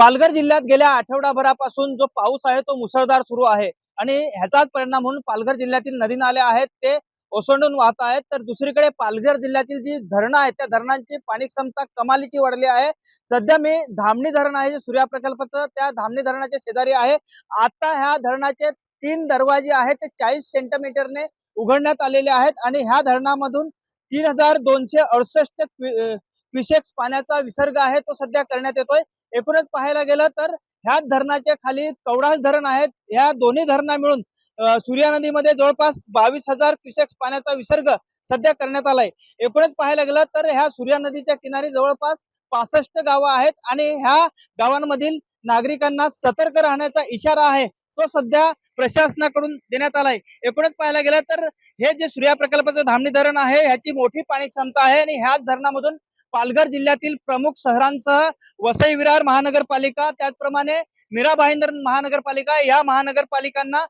पालघर जिल्ह्यात गेल्या आठवडाभरापासून जो पाऊस आहे तो मुसळधार सुरू आहे आणि ह्याचाच परिणाम म्हणून पालघर जिल्ह्यातील नदी नाले आहेत ते ओसंडून वाहत आहेत। तर दुसरीकडे पालघर जिल्ह्यातील जी धरणं आहेत त्या धरणांची पाणी क्षमता कमालीची वाढली आहे। सध्या मी धामणी धरण आहे जे सूर्या प्रकल्पाचं, त्या धामणी धरणाच्या शेजारी आहे। आता ह्या धरणाचे 3 दरवाजे आहेत ते 40 सेंटीमीटरने उघडण्यात आलेले आहेत आणि ह्या धरणामधून 3268 क्युसेक्स पाण्याचा विसर्ग आहे तो सध्या करण्यात येतोय। एकूणच पाहायला गेलं तर ह्या धरणाच्या खाली कवडास धरण आहेत। ह्या दोन्ही धरणा मिळून सूर्या नदीमध्ये जवळपास 22,000 क्युसेक्स पाण्याचा विसर्ग सध्या करण्यात आलाय। एकूणच पाहायला गेलं तर ह्या सूर्या नदीच्या किनारी जवळपास 65 गावं आहेत आणि ह्या गावांमधील नागरिकांना सतर्क राहण्याचा इशारा आहे तो सध्या प्रशासनाकडून देण्यात आलाय। एकूणच पाहायला गेलं तर हे जे सूर्या प्रकल्पाचं धामणी धरण आहे ह्याची मोठी पाणी क्षमता आहे आणि ह्याच धरणामधून पालघर जिल्ह्यातील प्रमुख शहरांसह वसई विरार महानगरपालिका, त्याचप्रमाणे मीरा भाईंदर महानगरपालिका या महानगरपालिकांना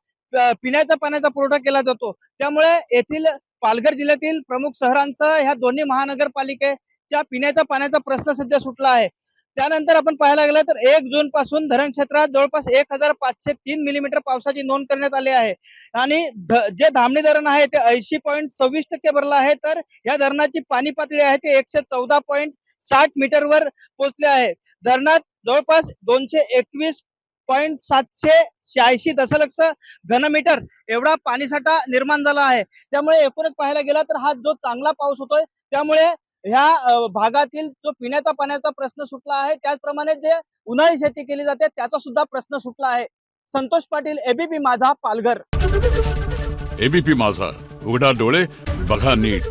पिण्याच्या पाण्याचा पुरवठा केला जातो। त्यामुळे येथील पालघर जिल्ह्यातील प्रमुख शहरांसह ह्या दोन्ही महानगरपालिकेच्या पिण्याच्या पाण्याचा प्रश्न सध्या सुटला आहे। त्यानंतर आपण पाहायला गेलं तर 1 जून पासून धरण क्षेत्रात जवळपास 1503 मिलीमीटर पावसाची नोंद करण्यात आली आहे आणि जे धामणी धरण आहे ते 80.26% भरलं आहे। तर या धरणाची पाणी पातळी आहे ते 114.60 मीटरवर पोहोचले आहे। धरणात जवळपास 221.786 दशलक्ष घनमीटर एवढा पाणीसाठा निर्माण झाला आहे। त्यामुळे एकूणच पाहायला गेला तर हा जो चांगला पाऊस होतोय त्यामुळे ह्या भागातील जो पिण्याच्या पाण्याचा प्रश्न सुटला आहे, त्याचप्रमाणे जे उन्हाळी शेती केली जाते त्याचा सुद्धा प्रश्न सुटला आहे। संतोष पाटील, एबीपी माझा, पालघर। एबीपी माझा, उघडा डोळे बघा नीट।